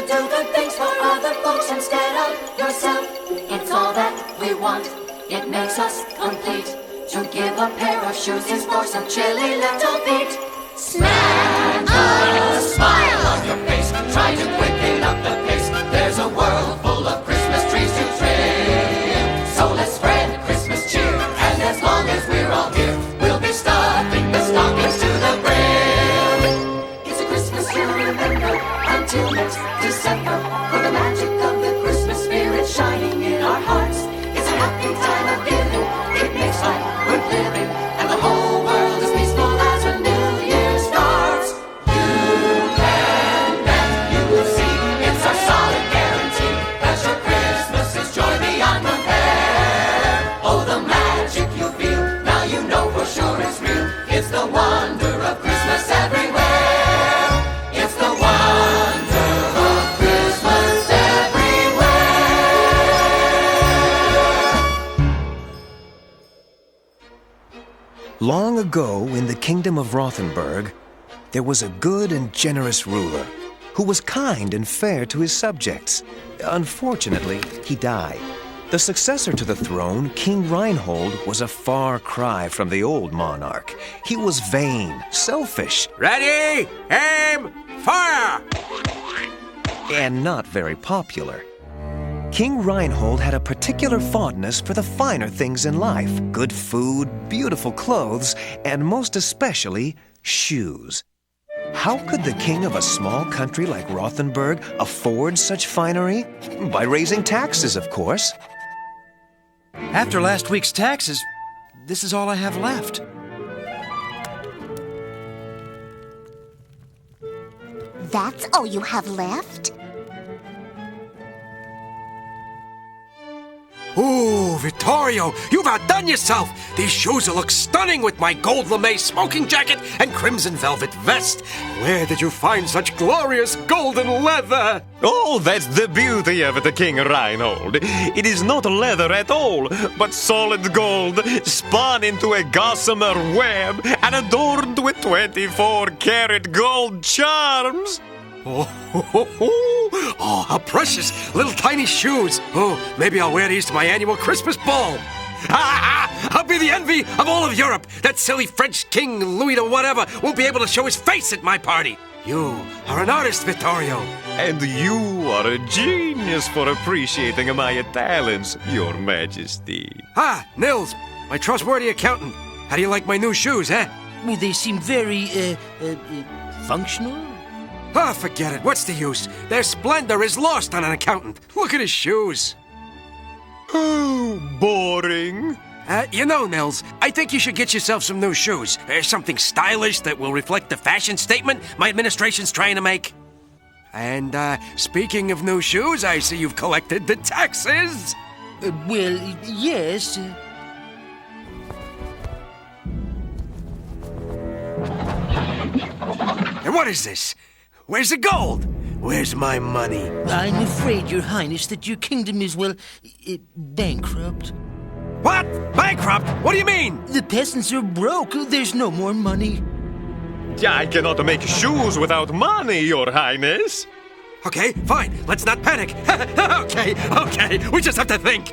do good things for other folks instead of yourself. It's all that we want. It makes us complete. To give a pair of shoes is for some chilly little feet. Santa, smile on your face. Try to quicken up the pace. There's a world full of Christmas trees to trim. So let's spread Christmas cheer. And as long as we're all here, we'll be stuffing the stockings to the brim. It's a Christmas you'll remember until next December. For the magic of the Christmas spirit shining in our hearts. It's a happy time of giving. It makes life worth living. And the whole world is peaceful as a new year starts. You can bet, you will see. It's our solid guarantee that your Christmas is joy beyond compare. Oh, the magic you feel, now you know for sure it's real. It's the wonder of Christmas everywhere. It's the wonder of Christmas everywhere. Long ago, in the kingdom of Rothenburg, there was a good and generous ruler who was kind and fair to his subjects. Unfortunately, he died. The successor to the throne, King Reinhold, was a far cry from the old monarch. He was vain, selfish, Ready, aim, fire! and not very popular. King Reinhold had a particular fondness for the finer things in life: good food, beautiful clothes, and most especially, shoes. How could the king of a small country like Rothenburg afford such finery? By raising taxes, of course. After last week's taxes, this is all I have left. That's all you have left? Ooh, Vittorio, you've outdone yourself. These shoes will look stunning with my gold lame smoking jacket and crimson velvet vest. Where did you find such glorious golden leather? Oh, that's the beauty of it, King Reinhold. It is not leather at all, but solid gold, spun into a gossamer web and adorned with 24-karat gold charms. Oh, how precious. Little tiny shoes. Oh, maybe I'll wear these to my annual Christmas ball. I'll be the envy of all of Europe. That silly French King Louis the whatever won't be able to show his face at my party. You are an artist, Vittorio. And you are a genius for appreciating my talents, Your Majesty. Nils, my trustworthy accountant. How do you like my new shoes, eh? Well, they seem very, functional. Forget it. What's the use? Their splendor is lost on an accountant. Look at his shoes. Oh, boring. You know, Nils, I think you should get yourself some new shoes. Something stylish that will reflect the fashion statement my administration's trying to make. And, speaking of new shoes, I see you've collected the taxes. Well, yes. And what is this? Where's the gold? Where's my money? I'm afraid, Your Highness, that your kingdom is, well, bankrupt. What? Bankrupt? What do you mean? The peasants are broke. There's no more money. I cannot make shoes without money, Your Highness. Okay, fine. Let's not panic. Okay. We just have to think.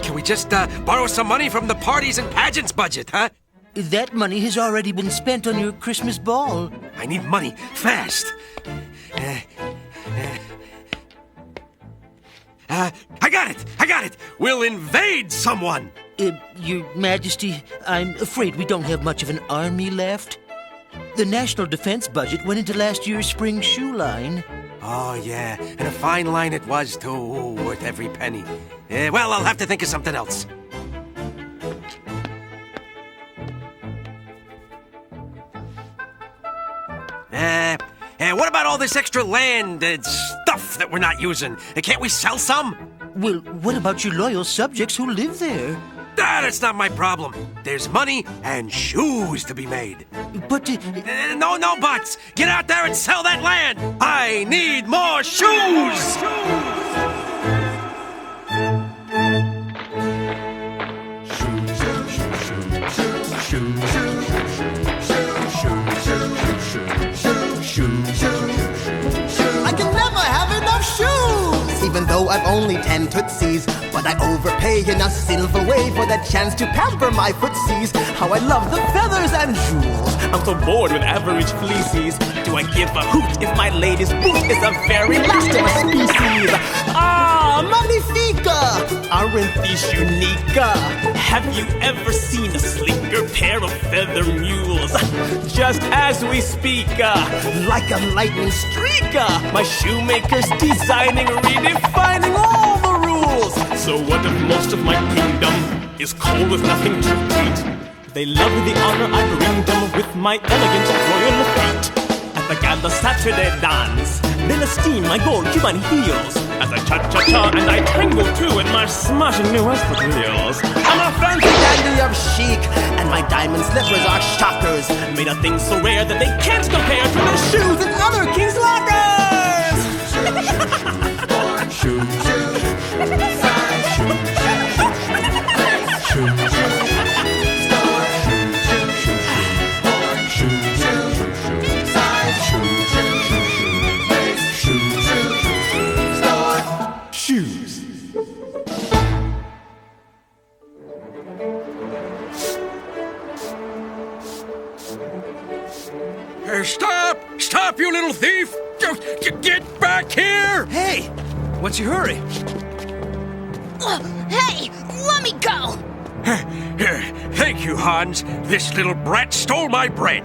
Can we just borrow some money from the parties and pageants budget, huh? That money has already been spent on your Christmas ball. I need money, fast. I got it. We'll invade someone. Your Majesty, I'm afraid we don't have much of an army left. The national defense budget went into last year's spring shoe line. Oh, yeah, and a fine line it was, too. Ooh, worth every penny. Well, I'll have to think of something else. What about all this extra land and stuff that we're not using? Can't we sell some? Well, what about your loyal subjects who live there? That's not my problem. There's money and shoes to be made. But... No buts. Get out there and sell that land. I need more shoes. I can never have though I've only 10 tootsies. But I overpay in a silver way for the chance to pamper my footsies. How I love the feathers and jewels. I'm so bored with average fleecies. Do I give a hoot if my latest boot is the very last of a species? Ah, magnifica! Aren't these unica? Have you ever seen a sleeker pair of feather mules? Just as we speak, like a lightning streak, my shoemaker's designing, redefining all the rules. So what if most of my kingdom is cold with nothing to eat? They love the honor I bring them with my elegant royal feet. At the gala Saturday dance, they'll esteem my gold Cuban heels as I cha-cha-cha and I tango too in my smashing new Westwood heels. I'm a fancy dandy of chic, and my diamond slippers are shockers, made of things so rare that they can't compare to the shoes in other king's lockers. Stop! Stop, you little thief! Get back here! Hey, what's your hurry? Hey, let me go! Here, thank you, Hans. This little brat stole my bread.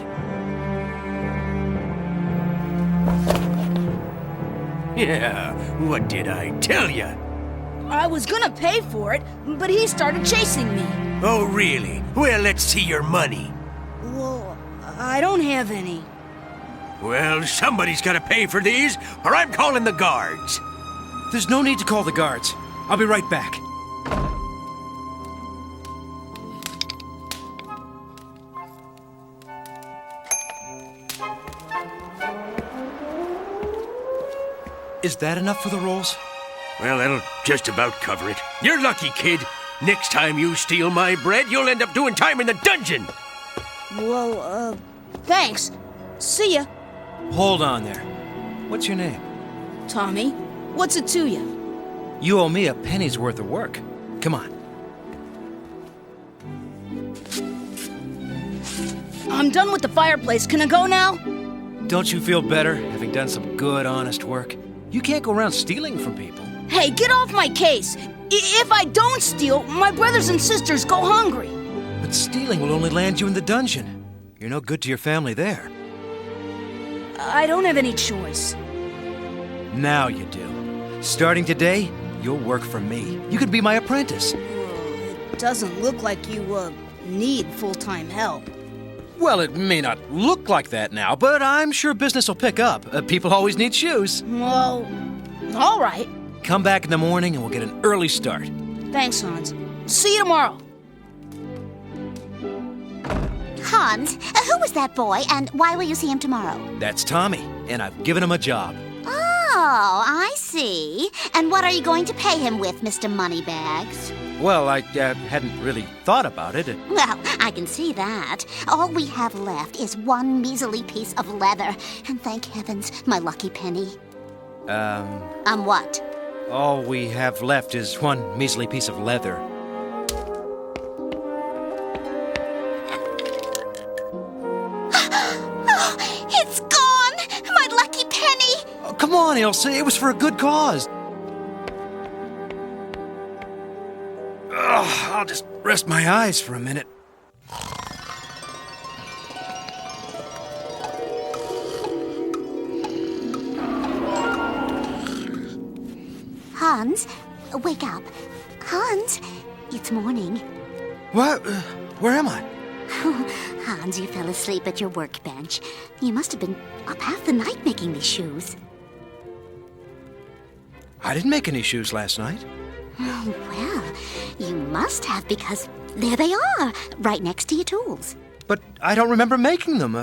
Yeah, what did I tell you? I was gonna pay for it, but he started chasing me. Oh, really? Well, let's see your money. Well, I don't have any. Well, somebody's gotta pay for these, or I'm calling the guards. There's no need to call the guards. I'll be right back. Is that enough for the rolls? Well, that'll just about cover it. You're lucky, kid. Next time you steal my bread, you'll end up doing time in the dungeon. Well, thanks. See ya. Hold on there. What's your name? Tommy, what's it to you? You owe me a penny's worth of work. Come on. I'm done with the fireplace. Can I go now? Don't you feel better, having done some good, honest work? You can't go around stealing from people. Hey, get off my case. If I don't steal, my brothers and sisters go hungry. But stealing will only land you in the dungeon. You're no good to your family there. I don't have any choice. Now you do. Starting today, you'll work for me. You could be my apprentice. It doesn't look like you, need full-time help. Well, it may not look like that now, but I'm sure business will pick up. People always need shoes. Well, all right. Come back in the morning and we'll get an early start. Thanks, Hans. See you tomorrow. Hans, who was that boy, and why will you see him tomorrow? That's Tommy, and I've given him a job. Oh, I see. And what are you going to pay him with, Mr. Moneybags? Well, I hadn't really thought about it. Well, I can see that. All we have left is one measly piece of leather. And thank heavens, my lucky penny. What? All we have left is one measly piece of leather. Oh, it's gone! My lucky penny! Oh, come on, Ilse. It was for a good cause. I'll just rest my eyes for a minute. Hans, wake up. Hans, it's morning. What? Where am I? Hans, you fell asleep at your workbench. You must have been up half the night making these shoes. I didn't make any shoes last night. Well, you must have, because there they are, right next to your tools. But I don't remember making them.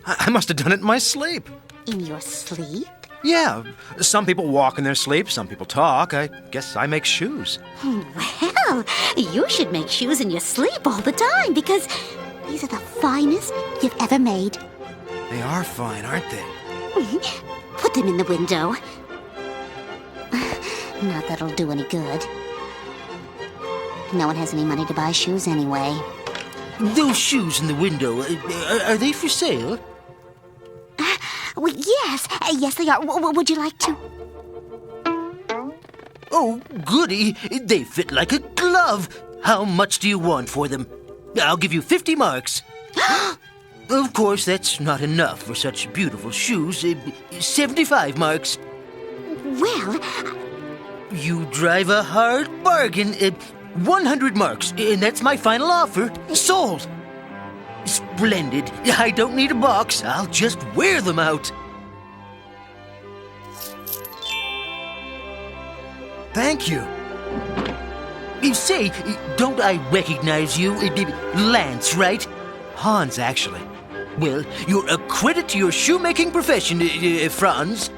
I must have done it in my sleep. In your sleep? Yeah, some people walk in their sleep, some people talk. I guess I make shoes. Well, you should make shoes in your sleep all the time, because these are the finest you've ever made. They are fine, aren't they? Put them in the window. Not that it'll do any good. No one has any money to buy shoes anyway. Those shoes in the window, are they for sale? Well, yes. Yes, they are. Would you like to? Oh, goody. They fit like a glove. How much do you want for them? I'll give you 50 marks. Of course, that's not enough for such beautiful shoes. 75 marks. Well, You drive a hard bargain. 100 marks, and that's my final offer. Sold. Splendid. I don't need a box. I'll just wear them out. Thank you. Say, don't I recognize you? Lance, right? Hans, actually. Well, you're a credit to your shoemaking profession, Franz.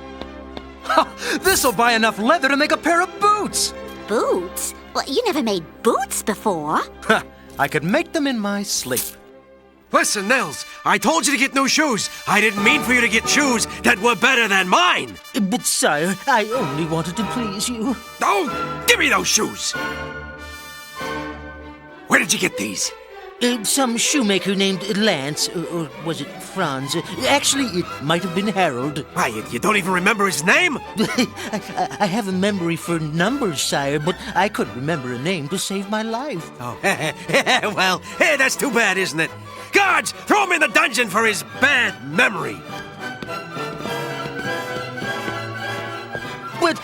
This'll buy enough leather to make a pair of boots. boots? Well, you never made boots before. I could make them in my sleep. Listen, Nels, I told you to get new shoes. I didn't mean for you to get shoes that were better than mine. But, sire, I only wanted to please you. Oh, give me those shoes. Where did you get these? Some shoemaker named Lance, or was it Franz? Actually, it might have been Harold. Why, you don't even remember his name? I have a memory for numbers, sire, but I couldn't remember a name to save my life. Oh, well, that's too bad, isn't it? Guards, throw him in the dungeon for his bad memory. But...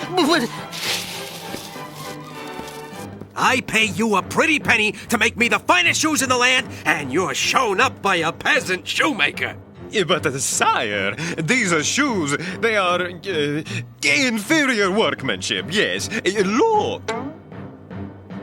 I pay you a pretty penny to make me the finest shoes in the land, and you're shown up by a peasant shoemaker. But, sire, these shoes, they are inferior workmanship, yes. Look!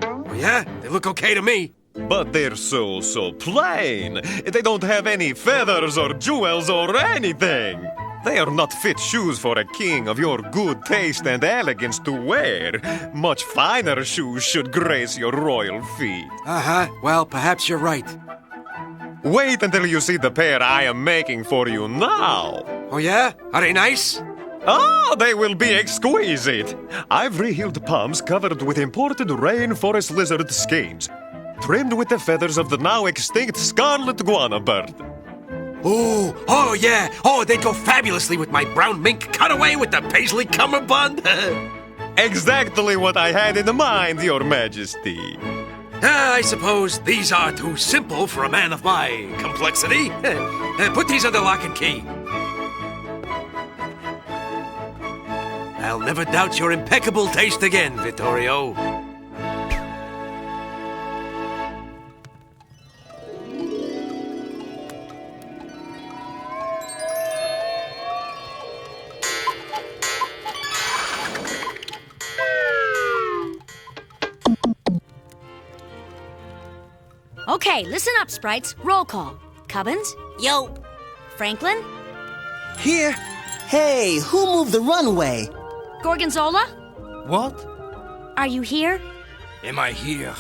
Oh, yeah? They look okay to me. But they're so plain. They don't have any feathers or jewels or anything. They are not fit shoes for a king of your good taste and elegance to wear. Much finer shoes should grace your royal feet. Uh-huh. Well, perhaps you're right. Wait until you see the pair I am making for you now. Oh, yeah? Are they nice? Ah, they will be exquisite. I've healed palms covered with imported rainforest lizard skins, trimmed with the feathers of the now extinct scarlet guana bird. Oh, yeah. Oh, they'd go fabulously with my brown mink cutaway with the paisley cummerbund. Exactly what I had in mind, Your Majesty. I suppose these are too simple for a man of my complexity. Put these under lock and key. I'll never doubt your impeccable taste again, Vittorio. Okay, listen up, sprites. Roll call. Cubbins? Yo. Franklin? Here. Hey, who moved the runway? Gorgonzola? What? Are you here? Am I here?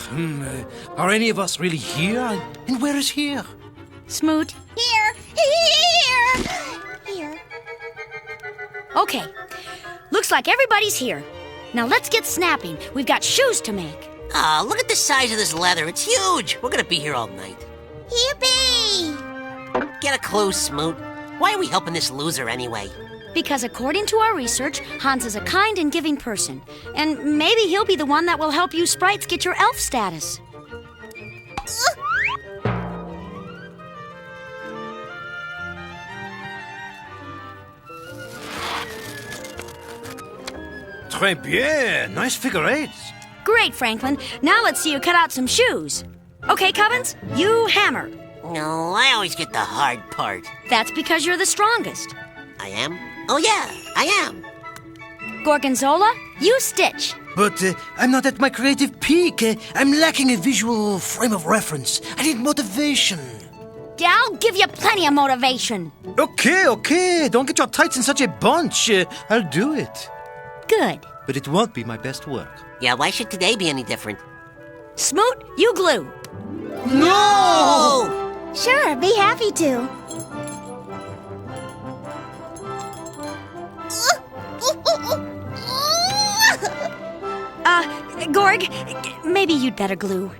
Are any of us really here? And where is here? Smoot? Here. Okay. Looks like everybody's here. Now let's get snapping. We've got shoes to make. Ah, look at the size of this leather. It's huge. We're gonna be here all night. Yippee! Get a clue, Smoot. Why are we helping this loser anyway? Because according to our research, Hans is a kind and giving person. And maybe he'll be the one that will help you sprites get your elf status. Très bien. Nice figure eights. Great, Franklin. Now let's see you cut out some shoes. Okay, Cubbins, you hammer. No, I always get the hard part. That's because you're the strongest. I am? Oh, yeah, I am. Gorgonzola, you stitch. But I'm not at my creative peak. I'm lacking a visual frame of reference. I need motivation. I'll give you plenty of motivation. Okay. Don't get your tights in such a bunch. I'll do it. Good. But it won't be my best work. Yeah, why should today be any different? Smoot, you glue. No! Sure, be happy to. Gorg, maybe you'd better glue.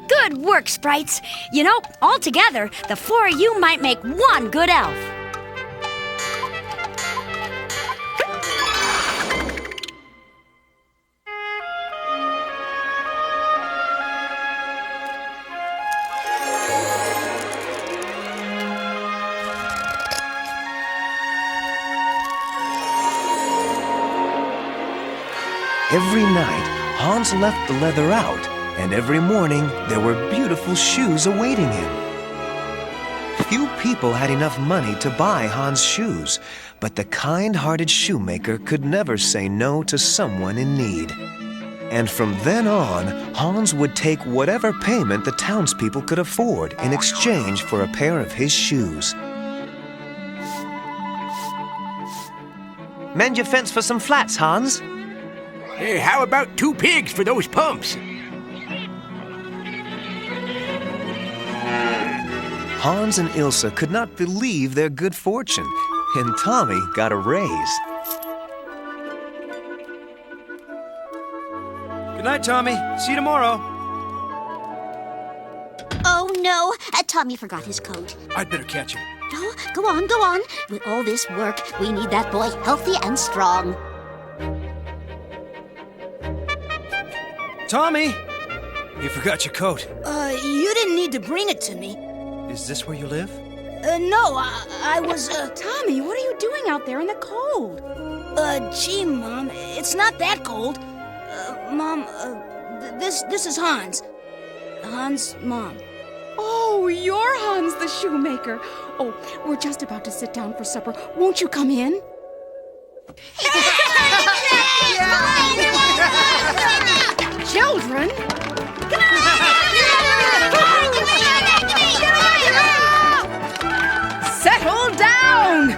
Good work, Sprites. You know, all together, the four of you might make one good elf. Every night, Hans left the leather out, and every morning there were beautiful shoes awaiting him. Few people had enough money to buy Hans shoes, but the kind-hearted shoemaker could never say no to someone in need. And from then on, Hans would take whatever payment the townspeople could afford in exchange for a pair of his shoes. Mend your fence for some flats, Hans. Hey, how about 2 pigs for those pumps? Hans and Ilse could not believe their good fortune, and Tommy got a raise. Good night, Tommy. See you tomorrow. Oh, no. Tommy forgot his coat. I'd better catch him. Oh, go on, go on. With all this work, we need that boy healthy and strong. Tommy! You forgot your coat. You didn't need to bring it to me. Is this where you live? No, I was, Tommy, what are you doing out there in the cold? Gee, Mom, it's not that cold. Mom, this is Hans. Hans' mom. Oh, you're Hans the shoemaker. Oh, we're just about to sit down for supper. Won't you come in? Children? Settle down!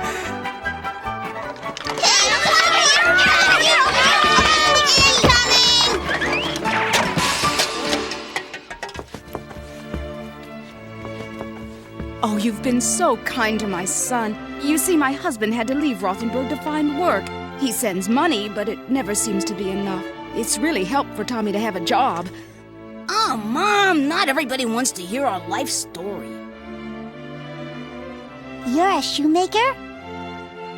Oh, you've been so kind to my son. You see, my husband had to leave Rothenburg to find work. He sends money, but it never seems to be enough. It's really helped for Tommy to have a job. Oh, Mom, not everybody wants to hear our life story. You're a shoemaker?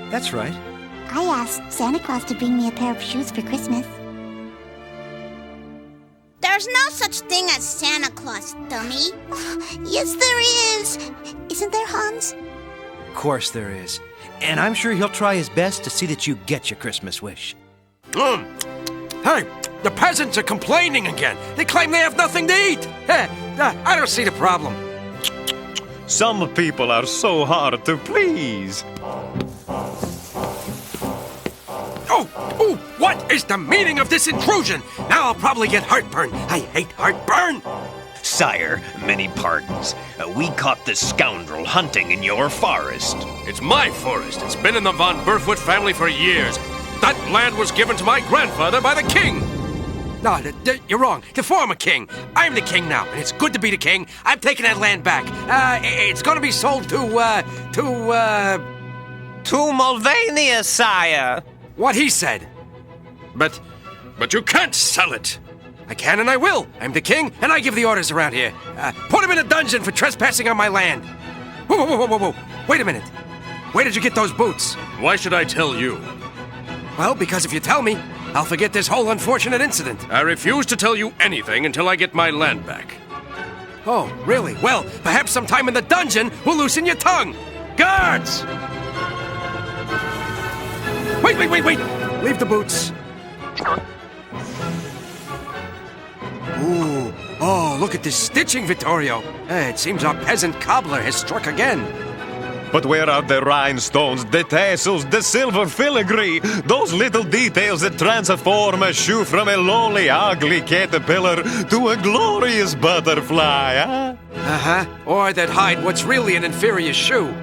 That's right. I asked Santa Claus to bring me a pair of shoes for Christmas. There's no such thing as Santa Claus, dummy. Yes, there is. Isn't there, Hans? Of course there is. And I'm sure he'll try his best to see that you get your Christmas wish. Hey, the peasants are complaining again. They claim they have nothing to eat. I don't see the problem. Some people are so hard to please. Oh, what is the meaning of this intrusion? Now I'll probably get heartburn. I hate heartburn. Sire, many pardons. We caught this scoundrel hunting in your forest. It's my forest. It's been in the von Burfoot family for years. That land was given to my grandfather by the king. No, you're wrong. The former king. I'm the king now, and it's good to be the king. I'm taking that land back. It's going to be sold to Mulvaney, sire. What he said. But you can't sell it. I can and I will. I'm the king, and I give the orders around here. Put him in a dungeon for trespassing on my land. Whoa. Wait a minute. Where did you get those boots? Why should I tell you? Well, because if you tell me, I'll forget this whole unfortunate incident. I refuse to tell you anything until I get my land back. Oh, really? Well, perhaps sometime in the dungeon we'll loosen your tongue. Guards! Wait. Leave the boots. Ooh. Oh, look at this stitching, Vittorio. It seems our peasant cobbler has struck again. But where are the rhinestones, the tassels, the silver filigree? Those little details that transform a shoe from a lowly, ugly caterpillar to a glorious butterfly, huh? Uh-huh. Or that hide what's really an inferior shoe.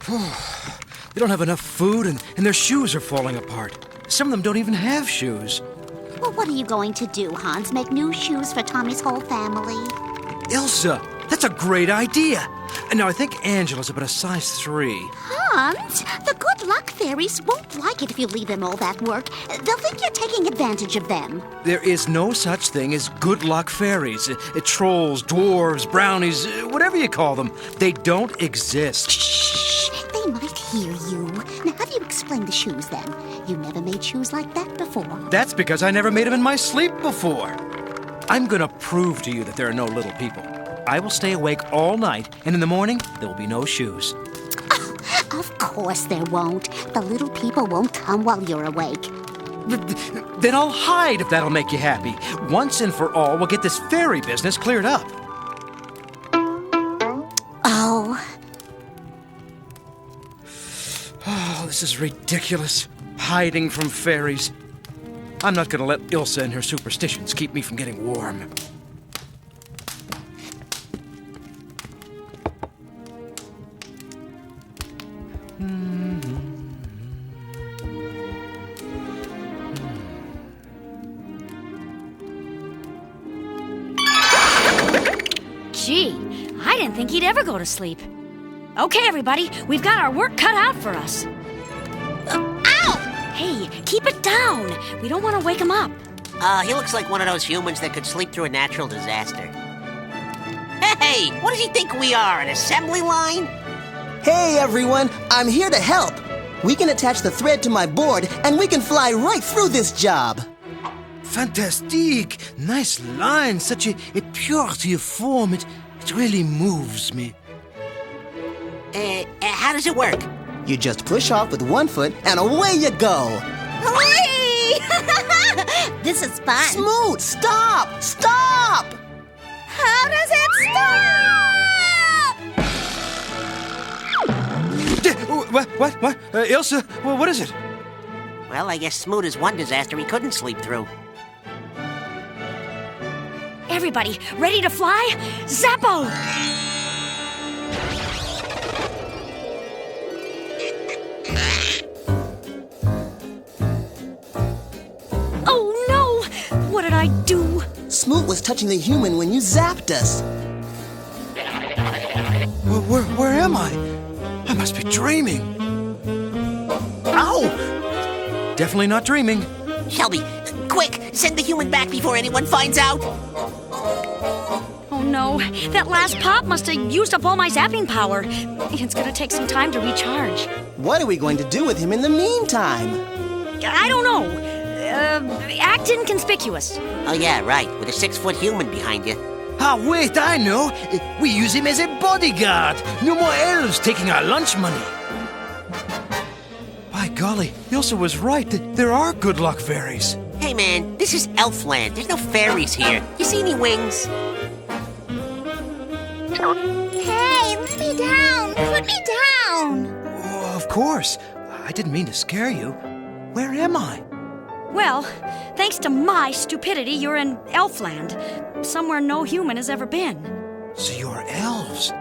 They don't have enough food, and their shoes are falling apart. Some of them don't even have shoes. Well, what are you going to do, Hans? Make new shoes for Tommy's whole family? Ilse, that's a great idea. And now I think Angela's about a size 3. Hans, the good good luck fairies won't like it if you leave them all that work. They'll think you're taking advantage of them. There is no such thing as good luck fairies. Trolls, dwarves, brownies, whatever you call them. They don't exist. Shh! They might hear you. Now, have you explained the shoes, then? You never made shoes like that before. That's because I never made them in my sleep before. I'm gonna prove to you that there are no little people. I will stay awake all night, and in the morning, there will be no shoes. Oh, of course there won't. The little people won't come while you're awake. Then I'll hide if that'll make you happy. Once and for all, we'll get this fairy business cleared up. Oh, this is ridiculous. Hiding from fairies. I'm not gonna let Ilsa and her superstitions keep me from getting warm. Gee, I didn't think he'd ever go to sleep. Okay, everybody, we've got our work cut out for us. Ow! Hey, keep it down. We don't want to wake him up. He looks like one of those humans that could sleep through a natural disaster. Hey, what does he think we are, an assembly line? Hey, everyone, I'm here to help. We can attach the thread to my board, and we can fly right through this job. Fantastique! Nice line, such a purity of form. It really moves me. How does it work? You just push off with one foot, and away you go. Whee! This is fun. Smoot, stop! Stop! How does it stop? What? Ilsa, what is it? Well, I guess Smoot is one disaster he couldn't sleep through. Everybody, ready to fly? Zappo! Oh, no! What did I do? Smoot was touching the human when you zapped us. Where am I? I must be dreaming. Ow! Definitely not dreaming. Shelby, quick, send the human back before anyone finds out. Oh no, that last pop must have used up all my zapping power. It's gonna take some time to recharge. What are we going to do with him in the meantime? I don't know. Act inconspicuous. Oh yeah, right, with a 6-foot human behind you. Ah, wait, I know. We use him as a bodyguard. No more elves taking our lunch money. By golly, Ilsa was right. There are good luck fairies. Hey man, this is Elfland. There's no fairies here. You see any wings? Hey, let me down! Put me down! Oh, of course. I didn't mean to scare you. Where am I? Well, thanks to my stupidity, you're in Elfland, somewhere no human has ever been. So you're elves?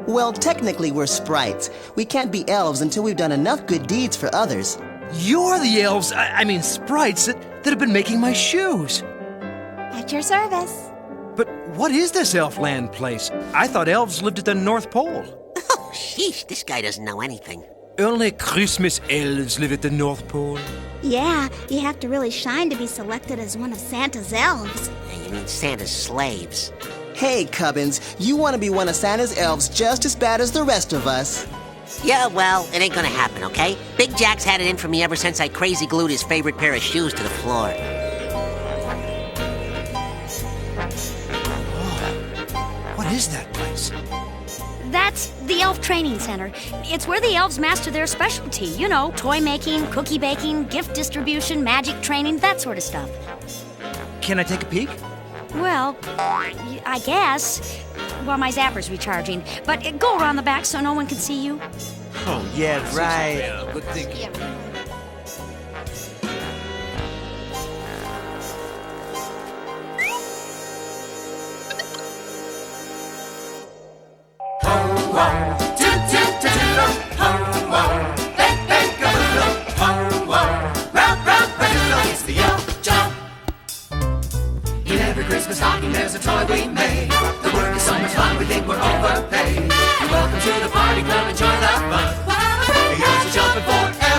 Well, technically we're sprites. We can't be elves until we've done enough good deeds for others. You're the elves, I mean sprites, that have been making my shoes. At your service. But what is this Elfland place? I thought elves lived at the North Pole. Oh, sheesh, this guy doesn't know anything. Only Christmas Elves live at the North Pole. Yeah, you have to really shine to be selected as one of Santa's elves. You mean Santa's slaves. Hey, Cubbins, you want to be one of Santa's elves just as bad as the rest of us. Yeah, well, it ain't gonna happen, okay? Big Jack's had it in for me ever since I crazy glued his favorite pair of shoes to the floor. What is that place? That's the Elf Training Center. It's where the elves master their specialty. You know, toy making, cookie baking, gift distribution, magic training, that sort of stuff. Can I take a peek? Well, I guess. While my zapper's recharging. But go around the back so no one can see you. Oh, yeah, right. Yeah, good thinking. It's the elf job. In every Christmas stocking there's a toy we made. The work is so much fun we think we're overpaid. Welcome to the party club, enjoy the fun. The elves are jumping for elves.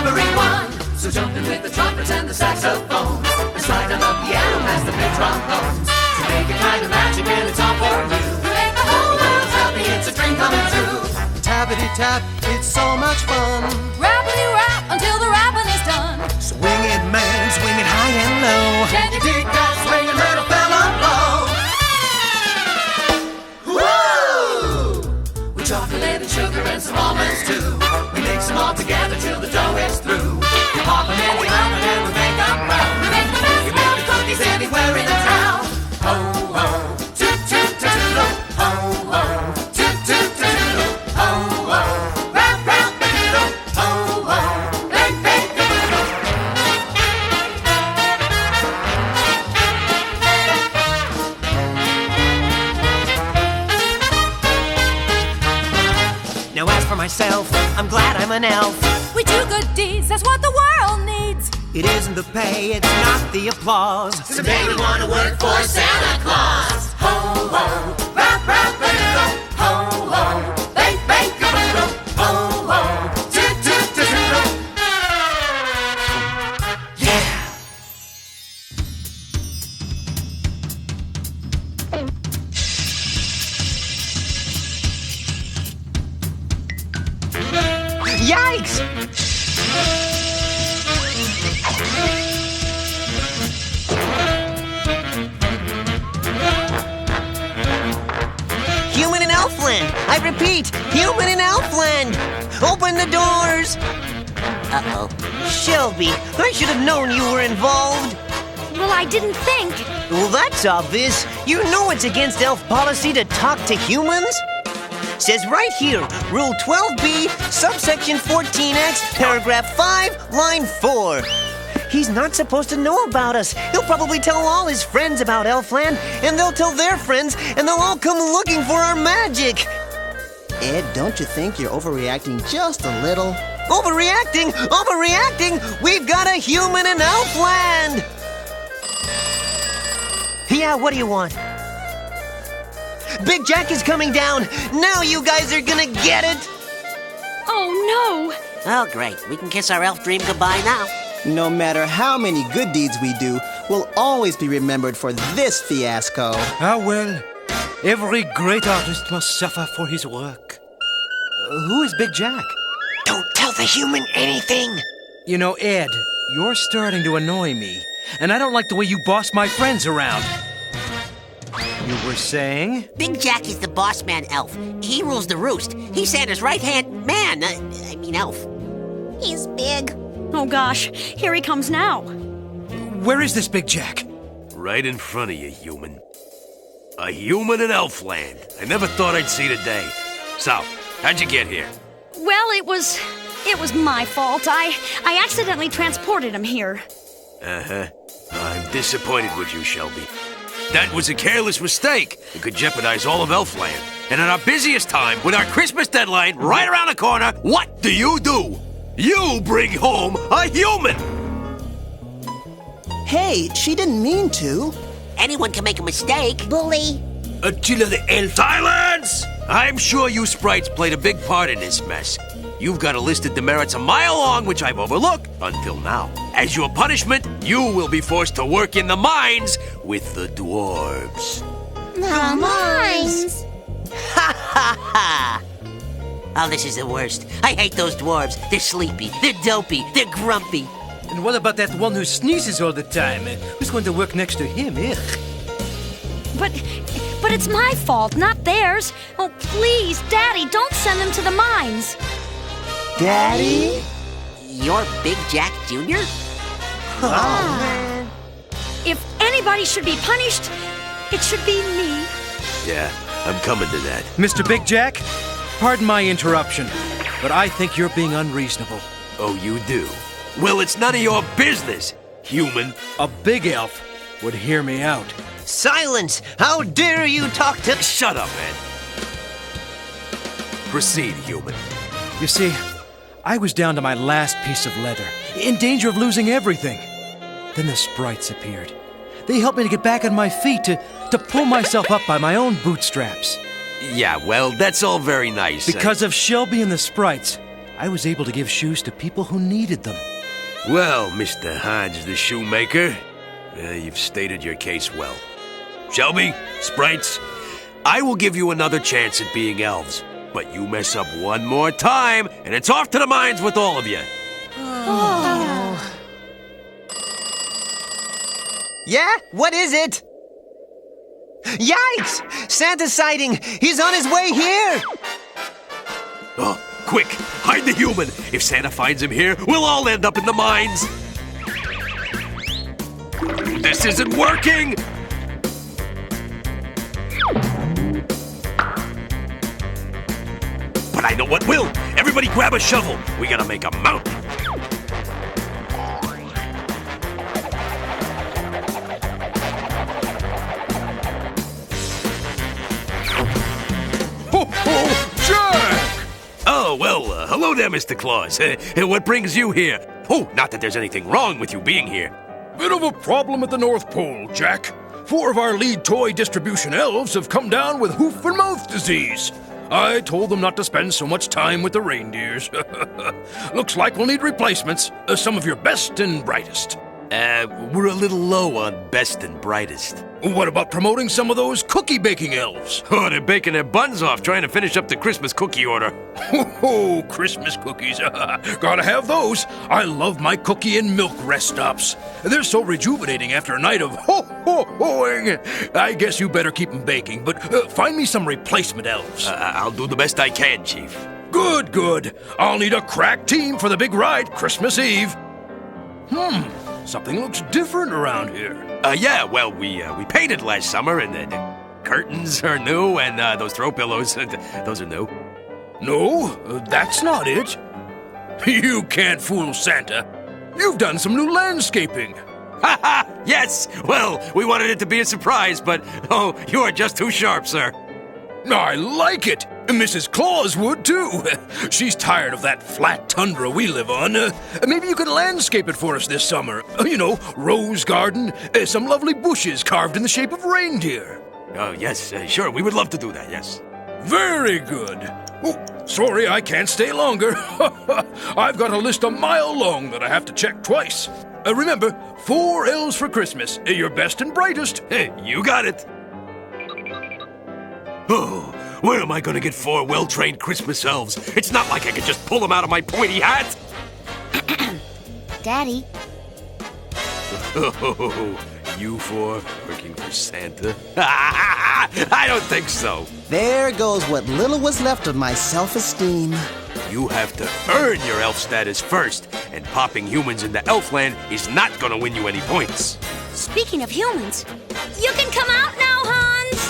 trumpets and the saxophones. Let's ride on the piano past the big trombones. To make a kind of magic and it's all for you. To make the whole world happy, it's a dream coming true. Tappity tap, it's so much fun. Rappity rap until the rapping is done. Swing it, man, swing it high and low. Can you dig that swinging little fella blow? Woo! With chocolate and sugar and some almonds too. We mix them all together till the dough is through. We pop them and we hum it and we make them round. We make the best baby cookies anywhere in town. Ho ho, toot toot toodle. Ho ho, toot toot toodle. Ho ho, rap rap a doodle. Ho ho, bake bake a doodle. Now as for myself, I'm glad I'm an elf. We do good deeds, that's what the world needs. It isn't the pay, it's not the applause. Today we want to work for Santa Claus. Ho ho, rap rap a doodle. Ho ho, bake bake a doodle. Ho ho, toot toot toodle. Yeah. Yikes! Human in Elfland! I repeat, human in Elfland! Open the doors! Uh-oh. Shelby, I should have known you were involved. Well, I didn't think. Well, that's obvious. You know it's against elf policy to talk to humans. Says right here, Rule 12B, subsection 14X, paragraph 5, line 4. He's not supposed to know about us. He'll probably tell all his friends about Elfland, and they'll tell their friends, and they'll all come looking for our magic. Ed, don't you think you're overreacting just a little? Overreacting? Overreacting? We've got a human in Elfland! Yeah, what do you want? Big Jack is coming down! Now you guys are gonna get it! Oh, no! Oh, great. We can kiss our elf dream goodbye now. No matter how many good deeds we do, we'll always be remembered for this fiasco. Ah, well, every great artist must suffer for his work. Who is Big Jack? Don't tell the human anything! You know, Ed, you're starting to annoy me, and I don't like the way you boss my friends around. You were saying? Big Jack is the boss man elf. He rules the roost. He's Santa's right-hand man. I mean elf. He's big. Oh, gosh, here he comes now. Where is this Big Jack? Right in front of you, human. A human in Elfland. I never thought I'd see the day. So, how'd you get here? Well, it was my fault. I accidentally transported him here. Uh-huh. I'm disappointed with you, Shelby. That was a careless mistake. It could jeopardize all of Elfland. And at our busiest time, with our Christmas deadline right around the corner, what do? You bring home a human! Hey, she didn't mean to. Anyone can make a mistake. Bully. Attila the elf. Silence! I'm sure you sprites played a big part in this mess. You've got a list of demerits a mile long, which I've overlooked until now. As your punishment, you will be forced to work in the mines with the dwarves. The mines. Ha ha ha! Oh, this is the worst. I hate those dwarves. They're sleepy, they're dopey, they're grumpy. And what about that one who sneezes all the time? Who's going to work next to him? Ugh. But it's my fault, not theirs. Oh, please, Daddy, don't send them to the mines. Daddy? You're Big Jack Jr.? Oh, man. If anybody should be punished, it should be me. Yeah, I'm coming to that. Mr. Big Jack, pardon my interruption, but I think you're being unreasonable. Oh, you do? Well, it's none of your business, human. A big elf would hear me out. Silence! How dare you talk to... Shut up, man. Proceed, human. You see, I was down to my last piece of leather, in danger of losing everything. Then the sprites appeared. They helped me to get back on my feet, to pull myself up by my own bootstraps. Yeah, well, that's all very nice. Because of Shelby and the sprites, I was able to give shoes to people who needed them. Well, Mr. Hodge the shoemaker, you've stated your case well. Shelby, Sprites, I will give you another chance at being elves. But you mess up one more time, and it's off to the mines with all of you. Oh. Yeah? What is it? Yikes! Santa's sighting! He's on his way here! Oh, quick! Hide the human! If Santa finds him here, we'll all end up in the mines! This isn't working! But I know what will! Everybody grab a shovel! We gotta make a mountain! Oh, well, hello there, Mr. Claus. What brings you here? Oh, not that there's anything wrong with you being here. Bit of a problem at the North Pole, Jack. 4 of our lead toy distribution elves have come down with hoof and mouth disease. I told them not to spend so much time with the reindeers. Looks like we'll need replacements. Some of your best and brightest. We're a little low on best and brightest. What about promoting some of those cookie baking elves? Oh, they're baking their buns off trying to finish up the Christmas cookie order. Oh, Christmas cookies. Gotta have those. I love my cookie and milk rest stops. They're so rejuvenating after a night of ho-ho-hoing. I guess you better keep them baking, but find me some replacement elves. I'll do the best I can, Chief. Good, good. I'll need a crack team for the big ride Christmas Eve. Something looks different around here. Yeah, well, we painted last summer, and the curtains are new, and those throw pillows, those are new. No, that's not it. You can't fool Santa. You've done some new landscaping. Ha ha! Yes! Well, we wanted it to be a surprise, but, oh, you are just too sharp, sir. I like it. Mrs. Claus would, too. She's tired of that flat tundra we live on. Maybe you could landscape it for us this summer. You know, rose garden, some lovely bushes carved in the shape of reindeer. Oh, yes, sure. We would love to do that, yes. Very good. Oh, sorry, I can't stay longer. I've got a list a mile long that I have to check twice. Remember, 4 elves for Christmas. Your best and brightest. Hey, you got it. Oh, where am I going to get 4 well-trained Christmas elves? It's not like I could just pull them out of my pointy hat. Daddy. Oh, you 4 working for Santa? I don't think so. There goes what little was left of my self-esteem. You have to earn your elf status first, and popping humans into Elfland is not going to win you any points. Speaking of humans, you can come out now, Hans!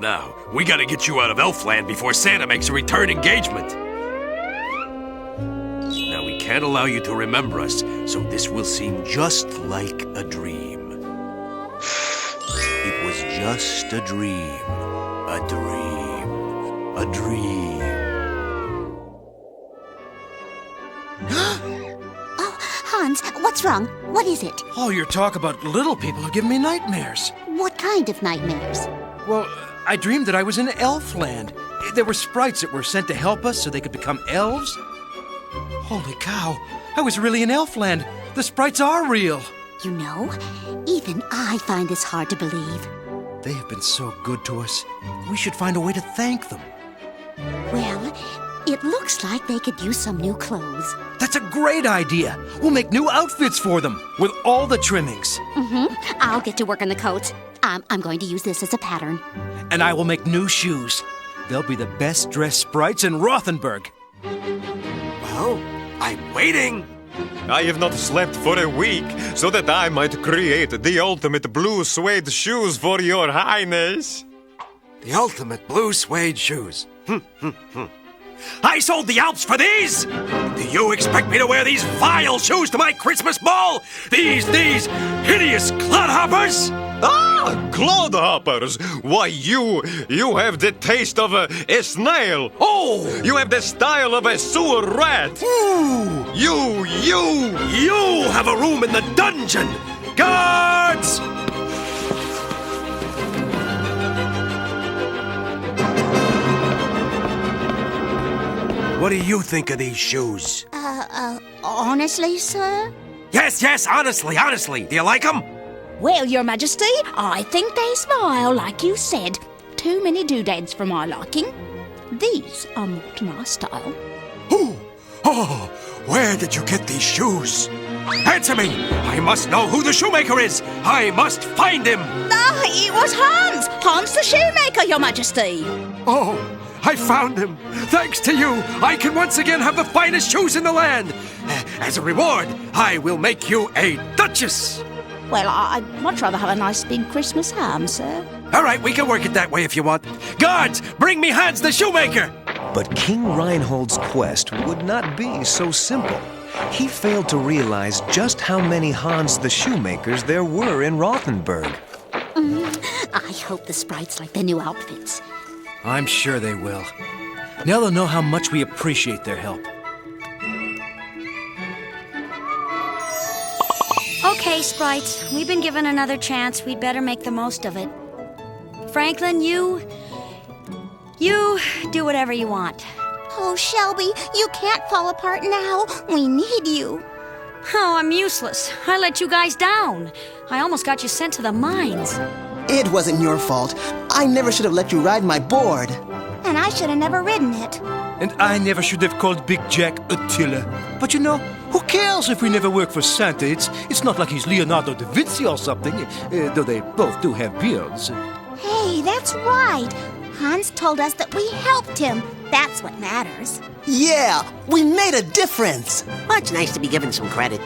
Now, we gotta get you out of Elfland before Santa makes a return engagement. Now, we can't allow you to remember us, so this will seem just like a dream. It was just a dream. A dream. A dream. Oh, Hans, what's wrong? What is it? Oh, your talk about little people are giving me nightmares. What kind of nightmares? Well, I dreamed that I was in Elfland. There were sprites that were sent to help us so they could become elves. Holy cow, I was really in Elfland. The sprites are real. You know, even I find this hard to believe. They have been so good to us. We should find a way to thank them. Well, it looks like they could use some new clothes. That's a great idea. We'll make new outfits for them with all the trimmings. I'll get to work on the coats. I'm going to use this as a pattern. And I will make new shoes. They'll be the best dressed sprites in Rothenburg. Well, I'm waiting. I have not slept for a week, so that I might create the ultimate blue suede shoes for your highness. The ultimate blue suede shoes. I sold the Alps for these! Do you expect me to wear these vile shoes to my Christmas ball? These hideous clodhoppers? Ah, clodhoppers! Why, you have the taste of a snail. Oh! You have the style of a sewer rat. Ooh! You have a room in the dungeon! Guards! what do you think of these shoes? Honestly, sir? Yes, honestly. Do you like them? Well, Your Majesty, I think they smile, like you said. Too many doodads for my liking. These are more to my style. Oh, where did you get these shoes? Answer me! I must know who the shoemaker is! I must find him! Ah, it was Hans! Hans the shoemaker, Your Majesty! Oh, I found him! Thanks to you, I can once again have the finest shoes in the land! As a reward, I will make you a duchess! Well, I'd much rather have a nice big Christmas ham, sir. All right, we can work it that way if you want. Guards, bring me Hans the shoemaker! But King Reinhold's quest would not be so simple. He failed to realize just how many Hans the Shoemakers there were in Rothenburg. I hope the sprites like the new outfits. I'm sure they will. Now they'll know how much we appreciate their help. Okay, sprites, we've been given another chance. We'd better make the most of it. Franklin, you do whatever you want. Oh, Shelby, you can't fall apart now. We need you. Oh, I'm useless. I let you guys down. I almost got you sent to the mines. It wasn't your fault. I never should have let you ride my board. And I should have never ridden it. And I never should have called Big Jack Attila. But you know, who cares if we never work for Santa? It's not like he's Leonardo da Vinci or something, though they both do have beards. Hey, that's right. Hans told us that we helped him. That's what matters. Yeah, we made a difference. Well, it's nice to be given some credit.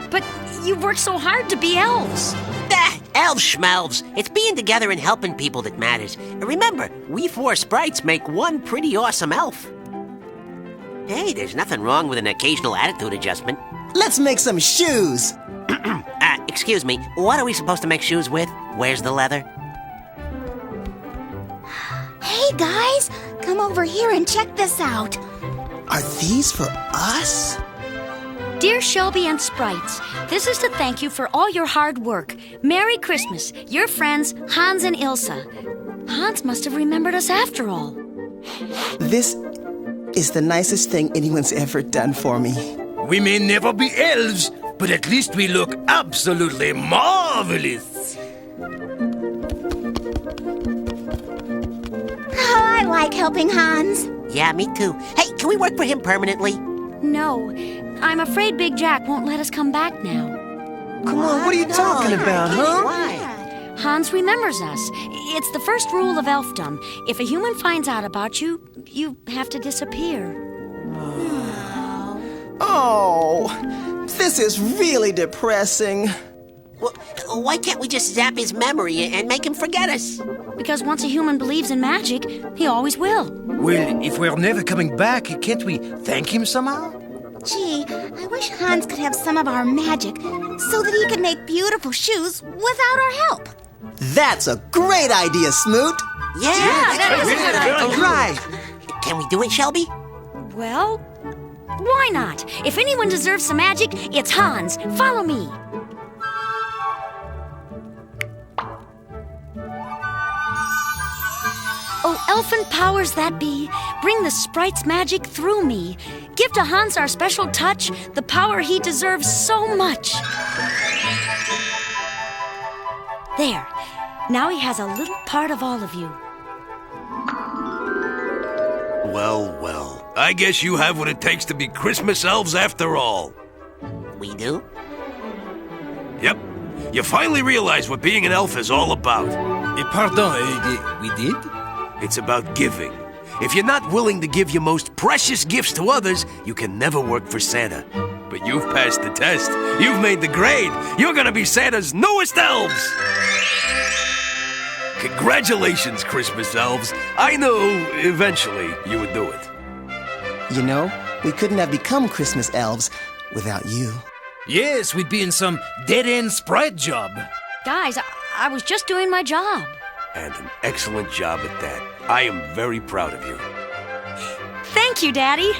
But you worked so hard to be elves. Elves schmelves. It's being together and helping people that matters. And remember, we 4 sprites make one pretty awesome elf. Hey, there's nothing wrong with an occasional attitude adjustment. Let's make some shoes. Excuse me, what are we supposed to make shoes with? Where's the leather? Hey, guys, come over here and check this out. Are these for us? Dear Shelby and Sprites, this is to thank you for all your hard work. Merry Christmas, your friends Hans and Ilsa. Hans must have remembered us after all. This is the nicest thing anyone's ever done for me. We may never be elves, but at least we look absolutely marvelous. Oh, I like helping Hans. Yeah, me too. Hey, can we work for him permanently? No, I'm afraid Big Jack won't let us come back now. Come on, what are you talking about, huh? Why? Hans remembers us. It's the first rule of elfdom. If a human finds out about you, you have to disappear. Oh, this is really depressing. Well, why can't we just zap his memory and make him forget us? Because once a human believes in magic, he always will. Well, if we're never coming back, can't we thank him somehow? Gee, I wish Hans could have some of our magic so that he could make beautiful shoes without our help. That's a great idea, Smoot. Yeah, that is a good idea. All right. Can we do it, Shelby? Well, why not? If anyone deserves some magic, it's Hans. Follow me. Oh, elfin powers that be, bring the sprite's magic through me. Give to Hans our special touch, the power he deserves so much. There. Now he has a little part of all of you. Well. I guess you have what it takes to be Christmas elves after all. We do? Yep. You finally realize what being an elf is all about. Pardon, we did? It's about giving. If you're not willing to give your most precious gifts to others, you can never work for Santa. But you've passed the test. You've made the grade. You're gonna be Santa's newest elves! Congratulations, Christmas elves. I knew eventually you would do it. You know, we couldn't have become Christmas elves without you. Yes, we'd be in some dead-end sprite job. Guys, I was just doing my job. And an excellent job at that. I am very proud of you. Thank you, Daddy.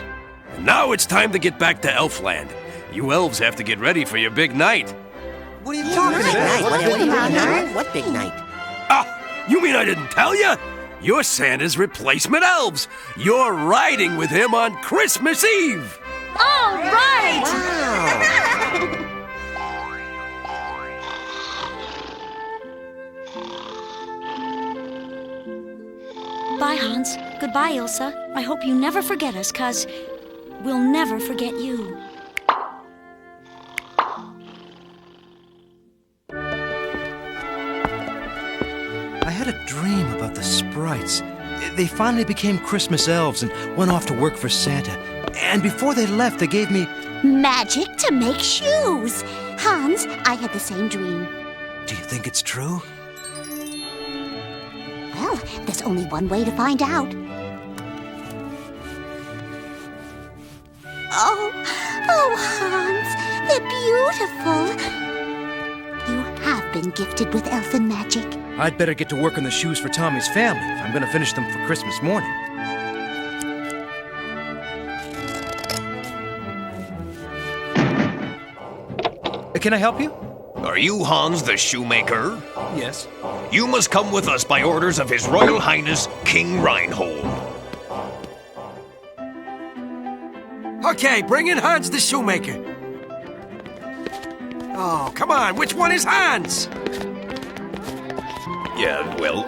And now it's time to get back to Elfland. You elves have to get ready for your big night. What are you talking about? What big night? Ah, you mean I didn't tell you? You're Santa's replacement elves. You're riding with him on Christmas Eve. All right! Bye, Hans. Goodbye, Ilsa. I hope you never forget us, 'cause we'll never forget you. I had a dream about the sprites. They finally became Christmas elves and went off to work for Santa. And before they left, they gave me... Magic to make shoes. Hans, I had the same dream. Do you think it's true? Well, there's only one way to find out. Oh, Hans, they're beautiful. You have been gifted with elfin magic. I'd better get to work on the shoes for Tommy's family if I'm going to finish them for Christmas morning. Can I help you? Are you Hans the shoemaker? Yes. You must come with us by orders of His Royal Highness, King Reinhold. Okay, bring in Hans the shoemaker. Oh, come on, which one is Hans? Yeah, well,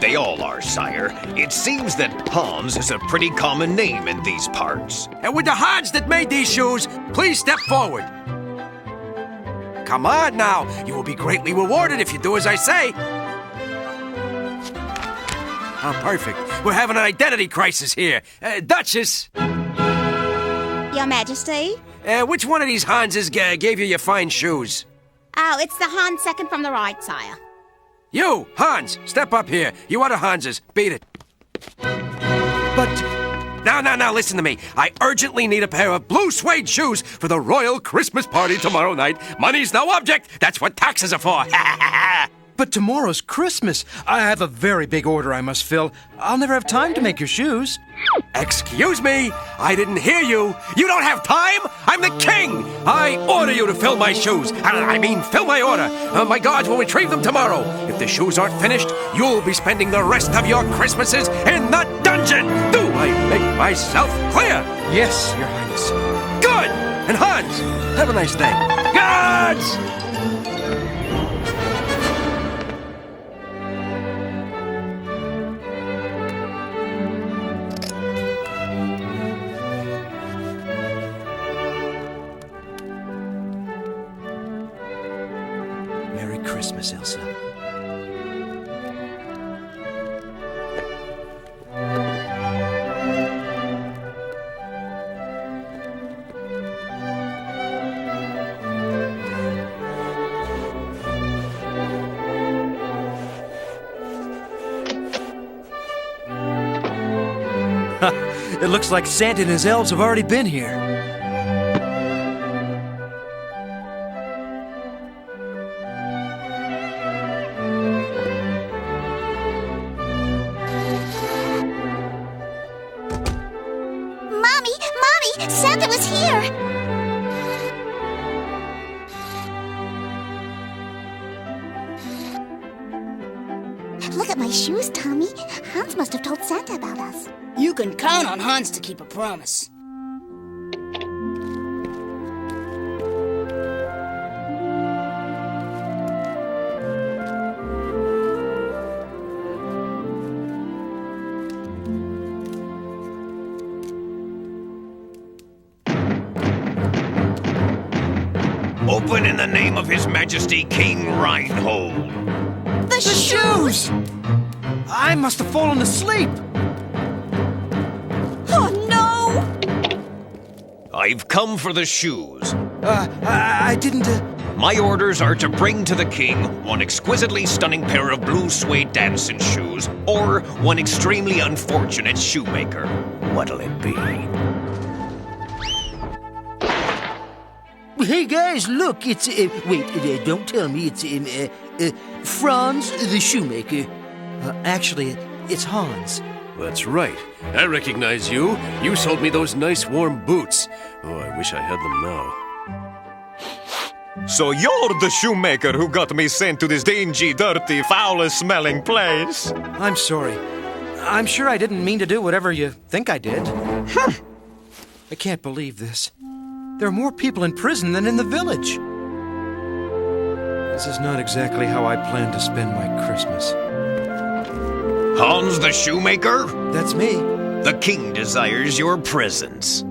they all are, sire. It seems that Hans is a pretty common name in these parts. And with the Hans that made these shoes, please step forward. Come on now, you will be greatly rewarded if you do as I say. Oh, perfect. We're having an identity crisis here. Duchess! Your Majesty? Which one of these Hanses gave you your fine shoes? Oh, it's the Hans second from the right, sire. You, Hans, step up here. You other Hanses, beat it. But... Now, listen to me. I urgently need a pair of blue suede shoes for the royal Christmas party tomorrow night. Money's no object. That's what taxes are for. But tomorrow's Christmas. I have a very big order I must fill. I'll never have time to make your shoes. Excuse me? I didn't hear you. You don't have time? I'm the king. I order you to fill my shoes. I mean, fill my order. My guards will retrieve them tomorrow. If the shoes aren't finished, you'll be spending the rest of your Christmases in the dungeon. Do I make myself clear? Yes, Your Highness. Good. And Hans, have a nice day. Guards! Merry Christmas, Elsa. It looks like Santa and his elves have already been here. Mommy! Santa was here! Look at my shoes, Tommy. Hans must have told Santa about us. You can count on Hans to keep a promise. Open in the name of His Majesty, King Reinhold. The shoes! I must have fallen asleep. Oh, no! I've come for the shoes. I didn't... My orders are to bring to the king one exquisitely stunning pair of blue suede dancing shoes, or one extremely unfortunate shoemaker. What'll it be? Hey, guys, look, it's... wait, don't tell me it's... Franz the shoemaker. Actually, it's Hans. That's right. I recognize you. You sold me those nice warm boots. Oh, I wish I had them now. So you're the shoemaker who got me sent to this dingy, dirty, foul-smelling place? I'm sorry. I'm sure I didn't mean to do whatever you think I did. I can't believe this. There are more people in prison than in the village. This is not exactly how I planned to spend my Christmas. Hans the shoemaker? That's me. The king desires your presence.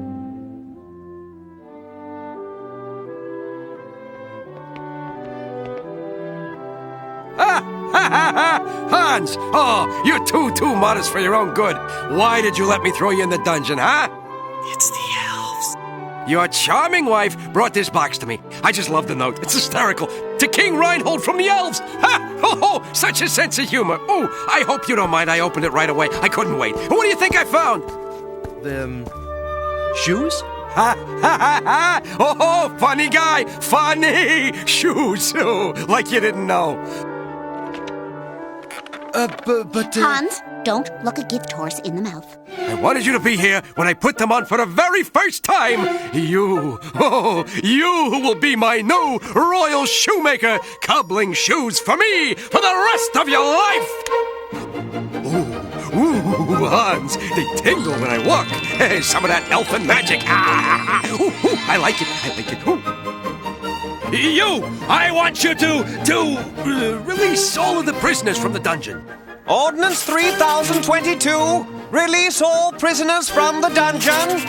Hans! Oh, you're too modest for your own good. Why did you let me throw you in the dungeon, huh? It's the elves. Your charming wife brought this box to me. I just love the note. It's hysterical. To King Reinhold from the elves. Ha! Oh, such a sense of humor. Oh, I hope you don't mind. I opened it right away. I couldn't wait. What do you think I found? Shoes? Ha ha ha ha! Oh, funny guy. Funny. Shoes. Oh, like you didn't know. Hans, don't look a gift horse in the mouth. I wanted you to be here when I put them on for the very first time. You will be my new royal shoemaker, cobbling shoes for me for the rest of your life. Ooh, Hans, they tingle when I walk. Hey, some of that elfin magic. I like it. Ooh. I want you to release all of the prisoners from the dungeon. Ordinance 3022, release all prisoners from the dungeon.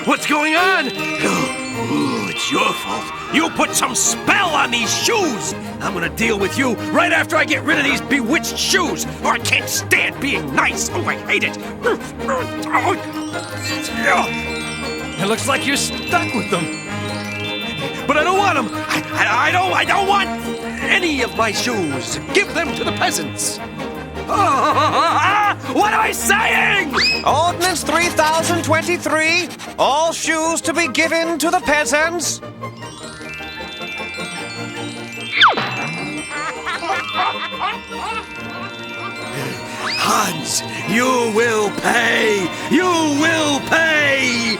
What's going on? Oh, it's your fault. You put some spell on these shoes. I'm gonna deal with you right after I get rid of these bewitched shoes, or I can't stand being nice. Oh, I hate it. It looks like you're stuck with them. But I don't want them. I don't want any of my shoes. Give them to the peasants. What am I saying? Ordinance 3023, all shoes to be given to the peasants. Hans, you will pay. You will pay.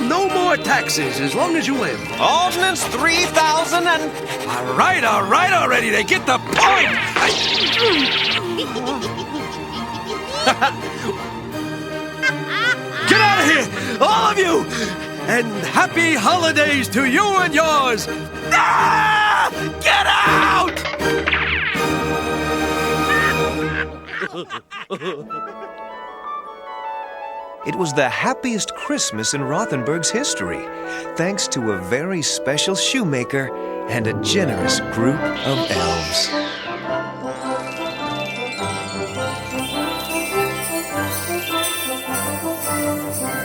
No more taxes as long as you live. Ordinance 3000 and... All right already. They get the point. Get out of here, all of you. And happy holidays to you and yours. Get out! It was the happiest Christmas in Rothenburg's history, thanks to a very special shoemaker and a generous group of elves.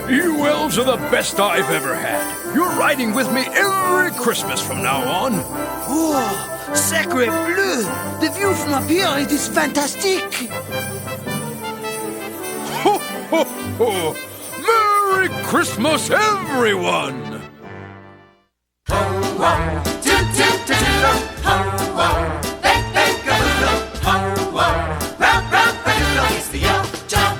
You elves are the best I've ever had. You're riding with me every Christmas from now on. Oh, sacre bleu! The view from up here, it is fantastic! Ho, ho, ho! Merry Christmas, everyone! Ho, ho, toot, toot, toot, toot, ho, ho, bake, bake, a boodle, ho, ho, rap, rap, a it's the elf job.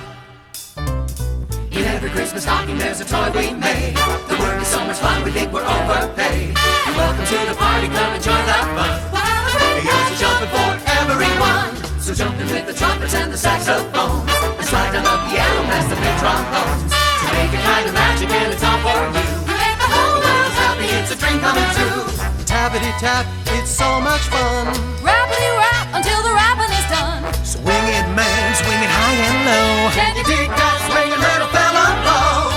In every Christmas stocking there's a toy we made. The work is so much fun, we think we're overpaid. And welcome to the party, come and join the fun. The elves are jumping for everyone. So jump in with the trumpets and the saxophones. And slide down the piano past the big trombones. To make a kind of magic and it's all for you. Make the whole world happy, it's a dream coming true. Tappity tap, it's so much fun. Rappity rap until the rapping is done. Swing it, man, swing it high and low. Can you dig that swinging little fella blow?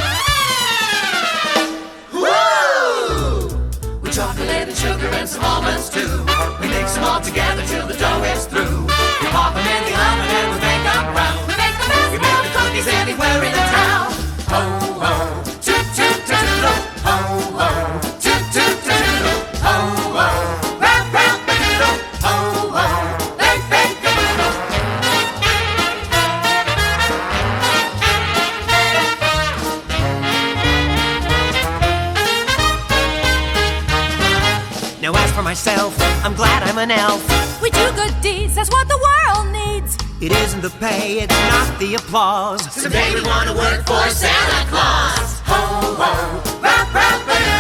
Woo! With chocolate and sugar and some almonds too. We mix them all together till the dough is through. We pop them in the oven and we make them brown. We make the best cookies anywhere in the town. Ho, ho, toot, toot, toot, toot, ho, ho, toot, toot, toot, toot, ho, ho, rap, rap, a-doodle, ho, ho, bake, bake, a-doodle. Now as for myself, I'm glad I'm an elf. We do good deeds, that's what the world needs. It isn't the pay, it's not the applause. Someday we want to work for Santa Claus. Ho, ho, rap, rap, a-doodle.